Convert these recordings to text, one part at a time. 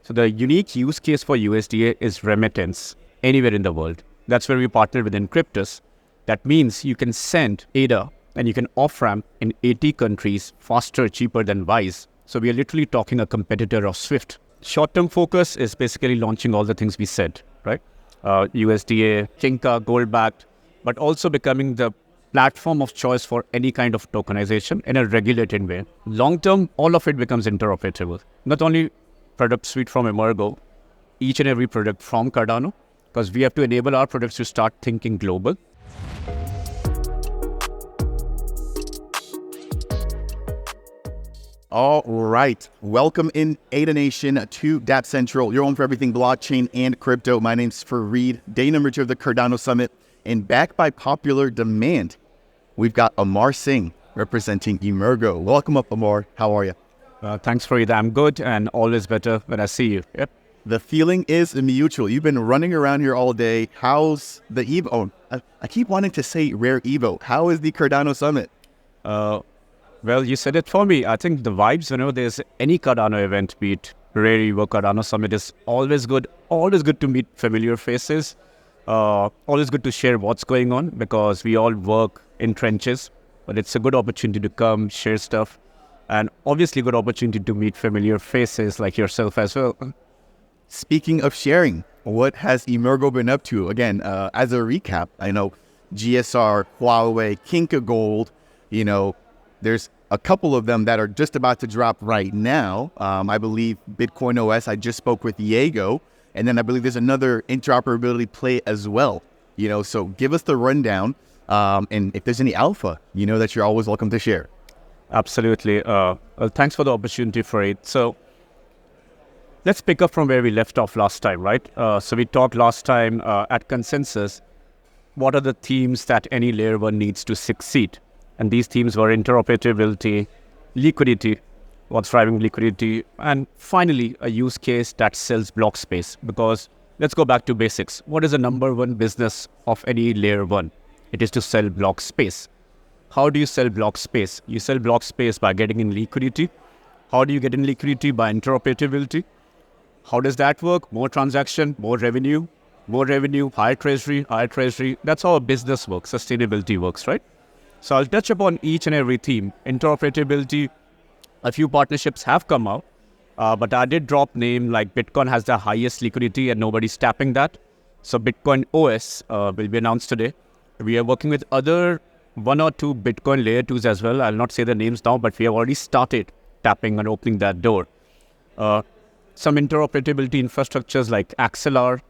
So the unique use case for USDA is remittance anywhere in the world. That's where we partnered with Encryptus. That means you can send ADA and you can off-ramp in 80 countries faster, cheaper than Wise. So we are literally talking a competitor of SWIFT. Short-term focus is basically launching all the things we said, right? USDA, Kinka, gold-backed, but also becoming the platform of choice for any kind of tokenization in a regulated way. Long-term, all of it becomes interoperable. Not only product suite from Emergo, each and every product from Cardano, because we have to enable our products to start thinking global. All right. Welcome in ADA Nation to Dapp Central, your home for everything blockchain and crypto. My name's Fareed, day number 2 of the Cardano Summit. And back by popular demand, we've got Amar Singh representing Emergo. Welcome up, Amar. How are you? Thanks, Fareed. I'm good and always better when I see you. Yep. The feeling is mutual. You've been running around here all day. How's the Evo? Oh, I keep wanting to say Rare Evo. How is the Cardano Summit? Well, you said it for me. I think the vibes, whenever there's any Cardano event, be it Rare Evo, Cardano Summit, is always good. Always good to meet familiar faces. Always good to share what's going on because we all work in trenches. But it's a good opportunity to come, share stuff. And obviously good opportunity to meet familiar faces like yourself as well. Speaking of sharing, what has Emergo been up to? Again, as a recap, I know GSR, Huawei, Kinka Gold, there's a couple of them that are just about to drop right now. I believe Bitcoin OS, I just spoke with Diego, and then I believe there's another interoperability play as well. So give us the rundown, and if there's any alpha, that you're always welcome to share. Absolutely. Well, thanks for the opportunity, Fareed. So let's pick up from where we left off last time, right? So we talked last time at Consensus, what are the themes that any layer 1 needs to succeed? And these themes were interoperability, liquidity, what's driving liquidity, and finally, a use case that sells block space. Because let's go back to basics. What is the number one business of any layer 1? It is to sell block space. How do you sell block space? You sell block space by getting in liquidity. How do you get in liquidity? By interoperability. How does that work? More transaction, more revenue, higher treasury. That's how a business works, sustainability works, right? So I'll touch upon each and every theme. Interoperability, a few partnerships have come out, but I did drop name like Bitcoin has the highest liquidity and nobody's tapping that. So Bitcoin OS will be announced today. We are working with other 1 or 2 Bitcoin layer 2s as well. I'll not say the names now, but we have already started tapping and opening that door. Some interoperability infrastructures like Axelar.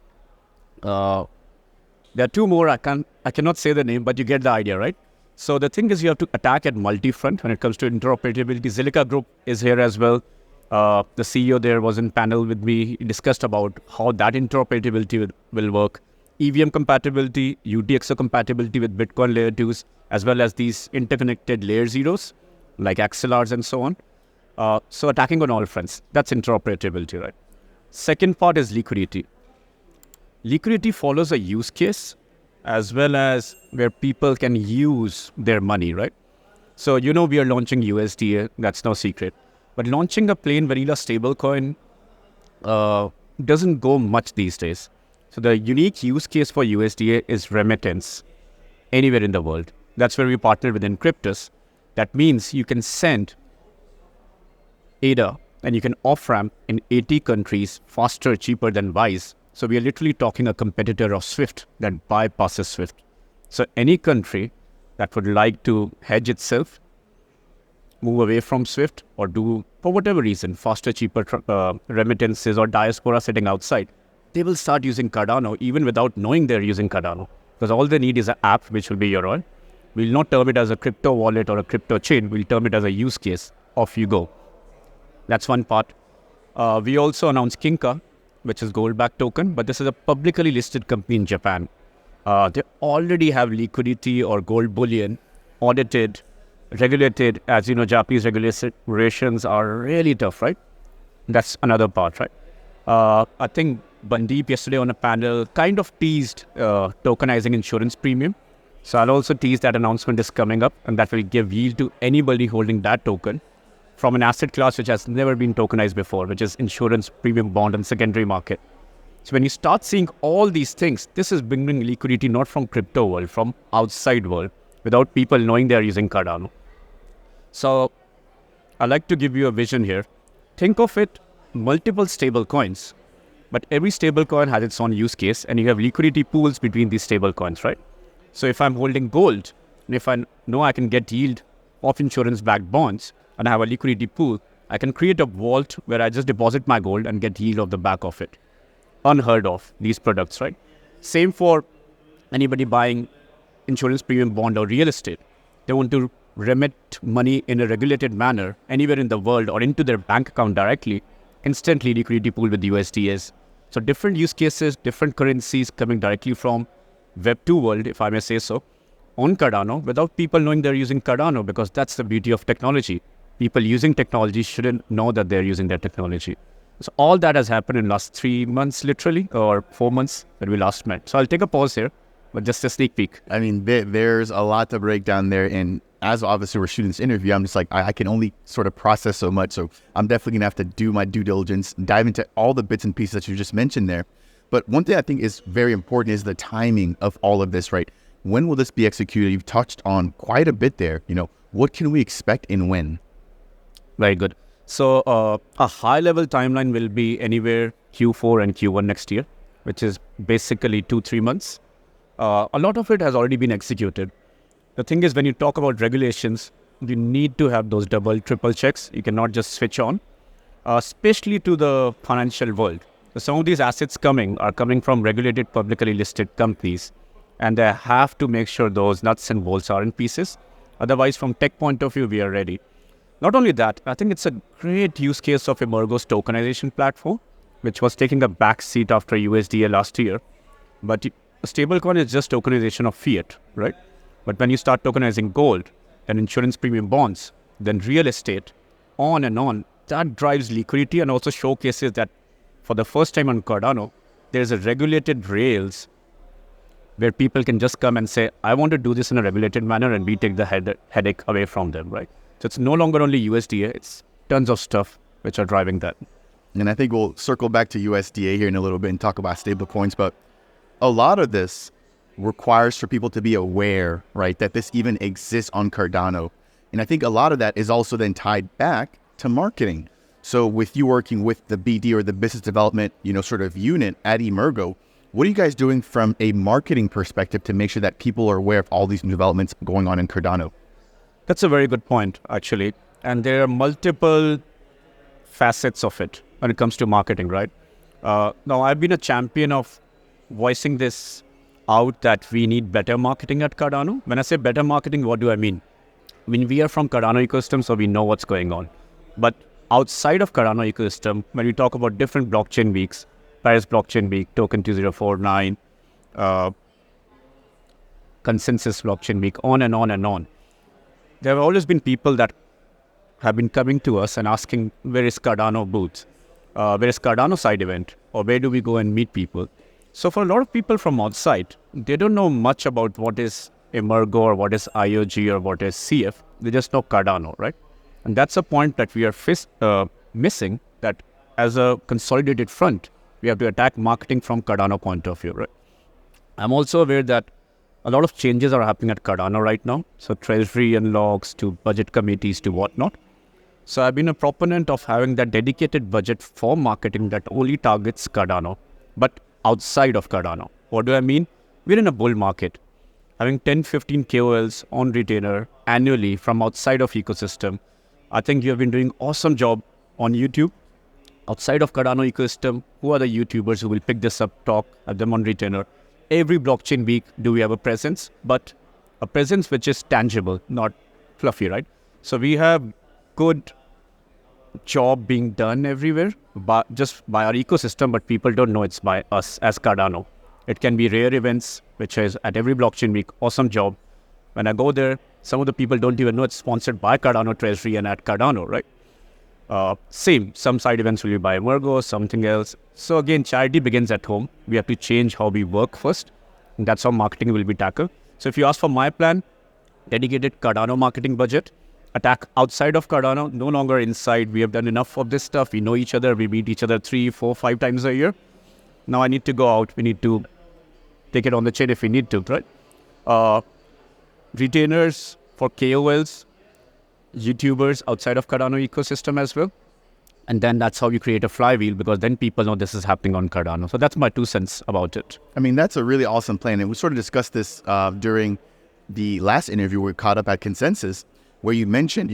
There are 2 more. I cannot say the name, but you get the idea, right? So the thing is you have to attack at multi-front when it comes to interoperability. Zilliqa Group is here as well. The CEO there was in panel with me. He discussed about how that interoperability will work. EVM compatibility, UTXO compatibility with Bitcoin layer 2s, as well as these interconnected layer 0s like Axelars and so on. So attacking on all fronts, that's interoperability, right? Second part is liquidity. Liquidity follows a use case as well as where people can use their money, right? So we are launching USDA, that's no secret. But launching a plain vanilla stablecoin doesn't go much these days. So the unique use case for USDA is remittance anywhere in the world. That's where we partnered with Encryptus. That means you can send ADA and you can off-ramp in 80 countries faster, cheaper than Wise. So we are literally talking a competitor of SWIFT that bypasses SWIFT. So any country that would like to hedge itself, move away from SWIFT, or do, for whatever reason, faster, cheaper remittances or diaspora sitting outside, they will start using Cardano even without knowing they're using Cardano. Because all they need is an app, which will be your own. We'll not term it as a crypto wallet or a crypto chain. We'll term it as a use case. Off you go. That's one part. We also announced Kinka, which is gold-backed token, but this is a publicly listed company in Japan. They already have liquidity or gold bullion, audited, regulated. As you know, Japanese regulations are really tough, right? That's another part, right? I think Bandeep yesterday on a panel kind of teased tokenizing insurance premium. So I'll also tease that announcement is coming up, and that will give yield to anybody holding that token. from an asset class which has never been tokenized before, which is insurance, premium bond, and secondary market. So when you start seeing all these things, this is bringing liquidity not from crypto world, from outside world, without people knowing they are using Cardano. So I like to give you a vision here. Think of it, multiple stable coins, but every stable coin has its own use case, and you have liquidity pools between these stable coins, right? So if I'm holding gold, and if I know I can get yield of insurance-backed bonds, and I have a liquidity pool, I can create a vault where I just deposit my gold and get yield of the back of it. Unheard of, these products, right? Same for anybody buying insurance premium bond or real estate. They want to remit money in a regulated manner anywhere in the world or into their bank account directly, instantly liquidity pool with USDs. So different use cases, different currencies coming directly from Web 2 world, if I may say so, on Cardano without people knowing they're using Cardano, because that's the beauty of technology. People using technology shouldn't know that they're using their technology. So all that has happened in last 3 months, literally, or 4 months when we last met. So I'll take a pause here, but just a sneak peek. I mean, there's a lot to break down there. And as obviously we're shooting this interview, I'm just like, I can only sort of process so much. So I'm definitely going to have to do my due diligence, dive into all the bits and pieces that you just mentioned there. But one thing I think is very important is the timing of all of this, right? When will this be executed? You've touched on quite a bit there. What can we expect and when? Very good. So a high-level timeline will be anywhere Q4 and Q1 next year, which is basically 2-3 months. A lot of it has already been executed. The thing is, when you talk about regulations, you need to have those double, triple checks. You cannot just switch on, especially to the financial world. So some of these assets are coming from regulated, publicly listed companies, and they have to make sure those nuts and bolts are in pieces. Otherwise, from tech point of view, we are ready. Not only that, I think it's a great use case of Emergo's tokenization platform, which was taking a back seat after USDA last year. But a stablecoin is just tokenization of fiat, right? But when you start tokenizing gold and insurance premium bonds, then real estate, on and on, that drives liquidity and also showcases that for the first time on Cardano, there's a regulated rails where people can just come and say, I want to do this in a regulated manner, and we take the headache away from them, right? So it's no longer only USDA, it's tons of stuff which are driving that. And I think we'll circle back to USDA here in a little bit and talk about stable coins, but a lot of this requires for people to be aware, right, that this even exists on Cardano. And I think a lot of that is also then tied back to marketing. So with you working with the BD or the business development, sort of unit at Emergo, what are you guys doing from a marketing perspective to make sure that people are aware of all these new developments going on in Cardano? That's a very good point, actually. And there are multiple facets of it when it comes to marketing, right? Now, I've been a champion of voicing this out that we need better marketing at Cardano. When I say better marketing, what do I mean? I mean, we are from Cardano ecosystem, so we know what's going on. But outside of Cardano ecosystem, when we talk about different blockchain weeks, Paris Blockchain Week, Token 2049, Consensus Blockchain Week, on and on and on. There have always been people that have been coming to us and asking, where is Cardano booth? Where is Cardano side event? Or where do we go and meet people? So for a lot of people from outside, they don't know much about what is Emergo or what is IOG or what is CF. They just know Cardano, right? And that's a point that we are missing, that as a consolidated front, we have to attack marketing from Cardano point of view, right? I'm also aware that a lot of changes are happening at Cardano right now. So treasury unlocks to budget committees to whatnot. So I've been a proponent of having that dedicated budget for marketing that only targets Cardano, but outside of Cardano. What do I mean? We're in a bull market. Having 10-15 KOLs on retainer annually from outside of ecosystem. I think you have been doing awesome job on YouTube. Outside of Cardano ecosystem, who are the YouTubers who will pick this up, talk, have them on retainer? Every blockchain week, do we have a presence? But a presence which is tangible, not fluffy, right? So we have good job being done everywhere, but just by our ecosystem, but people don't know it's by us as Cardano. It can be rare events, which is at every blockchain week, awesome job. When I go there, some of the people don't even know it's sponsored by Cardano Treasury and at Cardano, right? Some side events will be by Emergo, something else. So again, charity begins at home. We have to change how we work first. And that's how marketing will be tackled. So if you ask for my plan, dedicated Cardano marketing budget, attack outside of Cardano, no longer inside. We have done enough of this stuff. We know each other. We meet each other 3, 4, 5 times a year. Now I need to go out. We need to take it on the chain if we need to, right? Retainers for KOLs, YouTubers outside of Cardano ecosystem as well. And then that's how you create a flywheel, because then people know this is happening on Cardano. So that's my 2 cents about it. I mean, that's a really awesome plan. And we sort of discussed this during the last interview we caught up at Consensus, where you mentioned,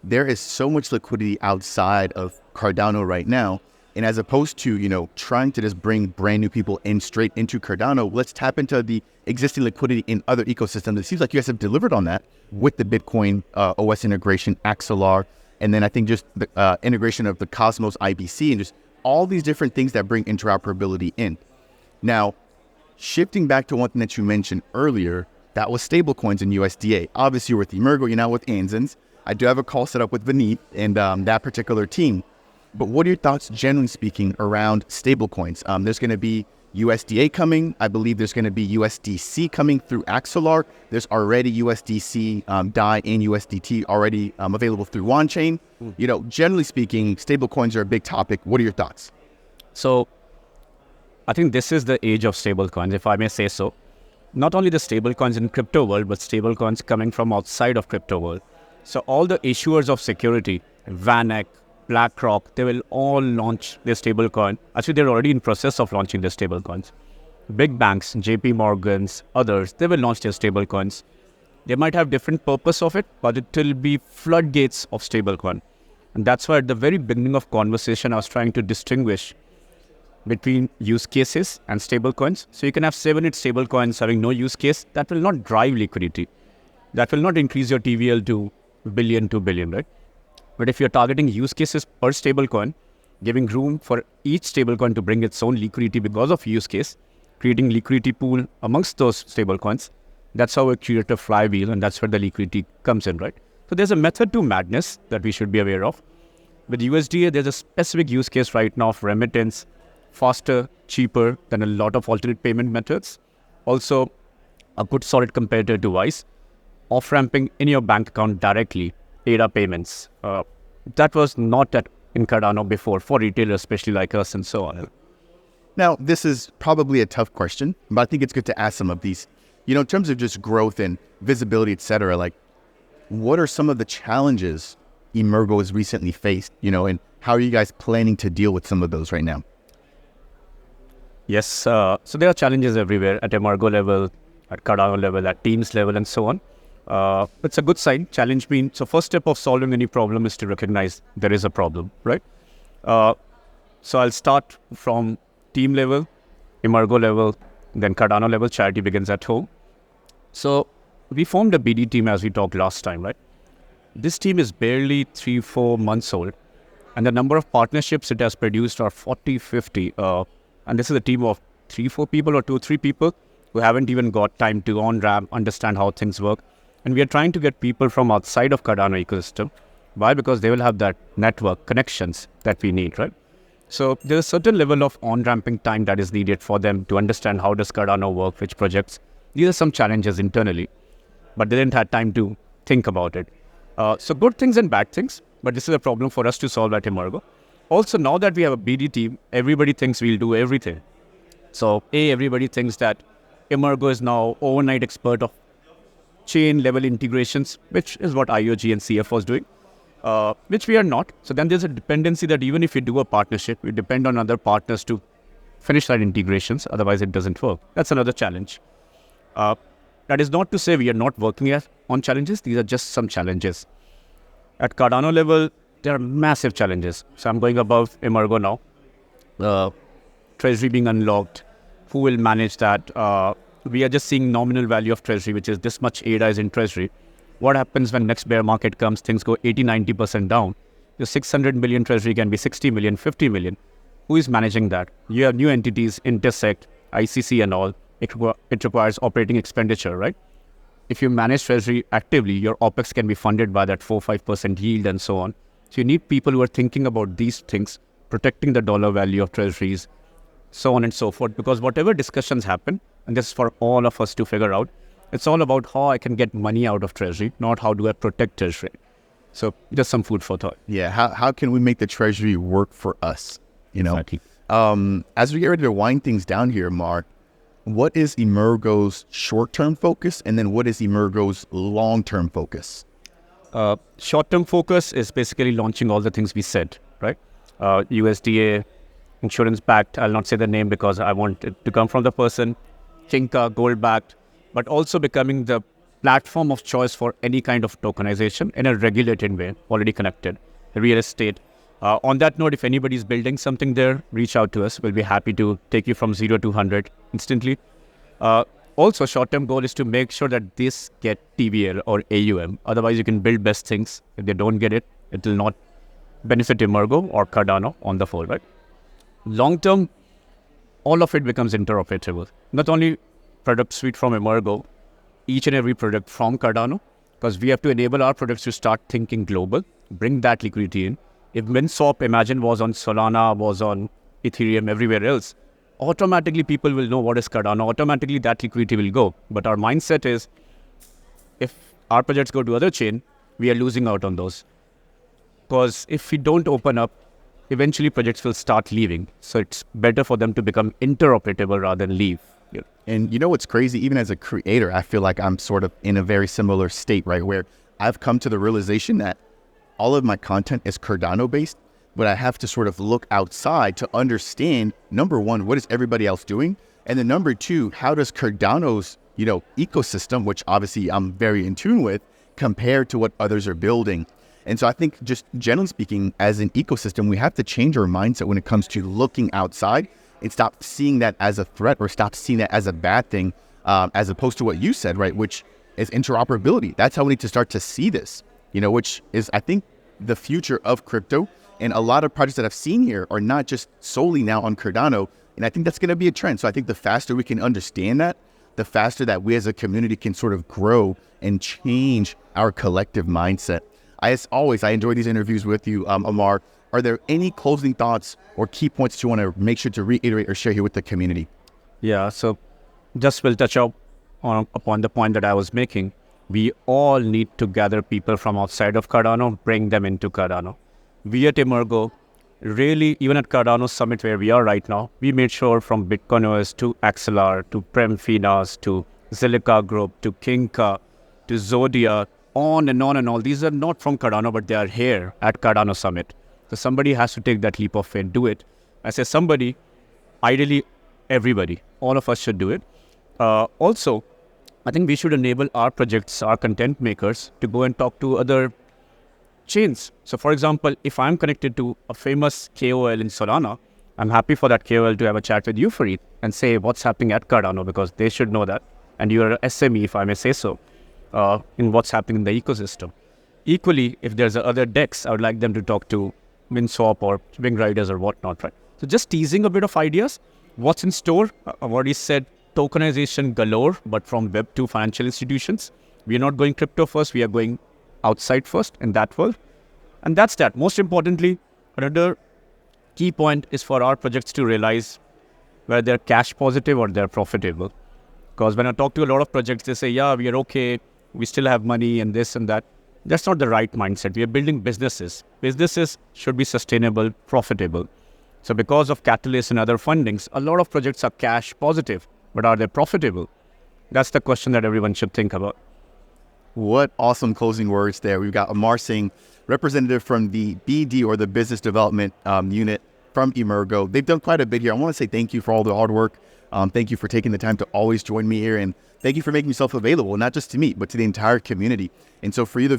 there is so much liquidity outside of Cardano right now. And as opposed to, trying to just bring brand new people in straight into Cardano, let's tap into the existing liquidity in other ecosystems. It seems like you guys have delivered on that with the Bitcoin OS integration, Axelar, and then I think just the integration of the Cosmos IBC and just all these different things that bring interoperability in. Now, shifting back to one thing that you mentioned earlier, that was stablecoins in USDA. Obviously, you're with Emergo, you're now with Anzens. I do have a call set up with Vineet and that particular team. But what are your thoughts, generally speaking, around stablecoins? There's going to be USDA coming. I believe there's going to be USDC coming through Axelar. There's already USDC DAI and USDT already available through OneChain. Generally speaking, stablecoins are a big topic. What are your thoughts? So I think this is the age of stablecoins, if I may say so. Not only the stablecoins in crypto world, but stablecoins coming from outside of crypto world. So all the issuers of security, VanEck, BlackRock, they will all launch their stablecoin. Actually, they're already in process of launching their stablecoins. Big banks, JP Morgans, others, they will launch their stablecoins. They might have different purpose of it, but it will be floodgates of stablecoin. And that's why at the very beginning of conversation, I was trying to distinguish between use cases and stablecoins. So you can have 7-8 stablecoins having no use case. That will not drive liquidity. That will not increase your TVL to billion, 2 billion, right? But if you're targeting use cases per stablecoin, giving room for each stablecoin to bring its own liquidity because of use case, creating liquidity pool amongst those stablecoins, that's how we create a flywheel, and that's where the liquidity comes in, right? So there's a method to madness that we should be aware of. With USDA, there's a specific use case right now of remittance, faster, cheaper than a lot of alternate payment methods. Also, a good solid competitor to Wise, off-ramping in your bank account directly, ADA payments. That was not in Cardano before for retailers, especially like us and so on. Now, this is probably a tough question, but I think it's good to ask some of these. In terms of just growth and visibility, et cetera, like what are some of the challenges Emergo has recently faced, and how are you guys planning to deal with some of those right now? Yes, so there are challenges everywhere at Emergo level, at Cardano level, at Teams level, and so on. It's a good sign. Challenge means, so first step of solving any problem is to recognize there is a problem, right? So I'll start from team level, Emergo level, then Cardano level. Charity begins at home. So we formed a BD team as we talked last time, right? This team is barely 3-4 months old, and the number of partnerships it has produced are 40, 50. And this is a team of 3-4 people or 2-3 people who haven't even got time to on-ramp, understand how things work. And we are trying to get people from outside of Cardano ecosystem. Why? Because they will have that network connections that we need, right? So there's a certain level of on-ramping time that is needed for them to understand how does Cardano work, which projects. These are some challenges internally, but they didn't have time to think about it. So good things and bad things, but this is a problem for us to solve at Emergo. Also, now that we have a BD team, everybody thinks we'll do everything. So everybody thinks that Emergo is now overnight expert of chain level integrations, which is what IOG and CFO is doing, which we are not. So then there's a dependency that even if we do a partnership, we depend on other partners to finish that integrations. Otherwise, it doesn't work. That's another challenge. That is not to say we are not working on challenges. These are just some challenges. At Cardano level, there are massive challenges. So I'm going above Emergo now. Treasury being unlocked. Who will manage that? We are just seeing nominal value of treasury, which is this much ADA is in treasury. What happens when next bear market comes, things go 80-90% down? The 600 million treasury can be 60 million, 50 million. Who is managing that? You have new entities, Intersect, ICC and all. It requires operating expenditure, right? If you manage treasury actively, your OPEX can be funded by that 4-5% yield and so on. So you need people who are thinking about these things, protecting the dollar value of treasuries, so on and so forth, because whatever discussions happen, and this is for all of us to figure out, it's all about how I can get money out of treasury, not how do I protect treasury. So just some food for thought. Yeah, how can we make the treasury work for us? You know, Exactly. as we get ready to wind things down here, Mark, what is Emergo's short-term focus, and then what is Emergo's long-term focus? Short-term focus is basically launching all the things we said, right? USDA, insurance-backed, I'll not say the name because I want it to come from the person, Kinka, gold-backed, but also becoming the platform of choice for any kind of tokenization in a regulated way, already connected, real estate. On that note, if anybody's building something there, reach out to us. We'll be happy to take you from 0 to 100 instantly. Also, short-term goal is to make sure that this get TVL or AUM. Otherwise, you can build best things. If they don't get it, it will not benefit Emergo or Cardano on the whole, right? Long-term, all of it becomes interoperable. Not only product suite from Emergo, each and every product from Cardano, because we have to enable our products to start thinking global, bring that liquidity in. If MinSwap, imagine, was on Solana, was on Ethereum, everywhere else, automatically people will know what is Cardano. Automatically that liquidity will go. But our mindset is, if our projects go to other chain, we are losing out on those. Because if we don't open up, eventually projects will start leaving. So it's better for them to become interoperable rather than leave. Yeah. And you know what's crazy? Even as a creator, I feel like I'm sort of in a very similar state, right? Where I've come to the realization that all of my content is Cardano based, but I have to sort of look outside to understand, number one, what is everybody else doing? And then number two, how does Cardano's, ecosystem, which obviously I'm very in tune with, compare to what others are building? And so I think, just generally speaking, as an ecosystem, we have to change our mindset when it comes to looking outside and stop seeing that as a threat or stop seeing that as a bad thing, as opposed to what you said, right, which is interoperability. That's how we need to start to see this, which is, I think, the future of crypto. And a lot of projects that I've seen here are not just solely now on Cardano. And I think that's going to be a trend. So I think the faster we can understand that, the faster that we as a community can sort of grow and change our collective mindset. As always, I enjoy these interviews with you, Amar. Are there any closing thoughts or key points that you want to make sure to reiterate or share here with the community? Yeah, so just will touch upon the point that I was making. We all need to gather people from outside of Cardano, bring them into Cardano. We at Emergo, really, even at Cardano Summit where we are right now, we made sure from Bitcoiners to Axelar to Prem Finas to Zilliqa Group to Kinka to Zodia, on and on and all. These are not from Cardano, but they are here at Cardano Summit. So somebody has to take that leap of faith, do it. I say somebody, ideally everybody, all of us should do it. Also, I think we should enable our projects, our content makers, to go and talk to other chains. So for example, if I'm connected to a famous KOL in Solana, I'm happy for that KOL to have a chat with you, Fareed, and say what's happening at Cardano, because they should know that. And you're an SME, if I may say so, in what's happening in the ecosystem. Equally, if there's other decks, I would like them to talk to MinSwap or Wing Riders or whatnot, right? So just teasing a bit of ideas. What's in store? I've already said tokenization galore, but from Web 2 financial institutions. We are not going crypto first, we are going outside first in that world. And that's that. Most importantly, another key point is for our projects to realize whether they're cash positive or they're profitable. Because when I talk to a lot of projects, they say, yeah, we are okay, we still have money and this and that. That's not the right mindset. We are building businesses. Businesses should be sustainable, profitable. So because of Catalyst and other fundings, a lot of projects are cash positive, but are they profitable? That's the question that everyone should think about. What awesome closing words there. We've got Amar Singh, representative from the BD or the Business Development Unit from Emergo. They've done quite a bit here. I want to say thank you for all the hard work. Thank you for taking the time to always join me here. And thank you for making yourself available, not just to me, but to the entire community. And so for you, the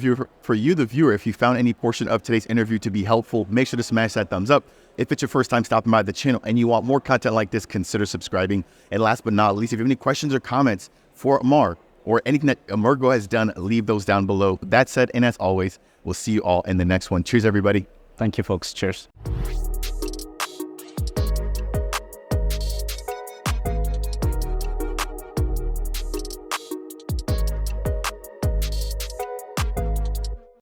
viewer, if you found any portion of today's interview to be helpful, make sure to smash that thumbs up. If it's your first time stopping by the channel and you want more content like this, consider subscribing. And last but not least, if you have any questions or comments for Amar or anything that Emergo has done, leave those down below. That said, and as always, we'll see you all in the next one. Cheers, everybody. Thank you, folks. Cheers.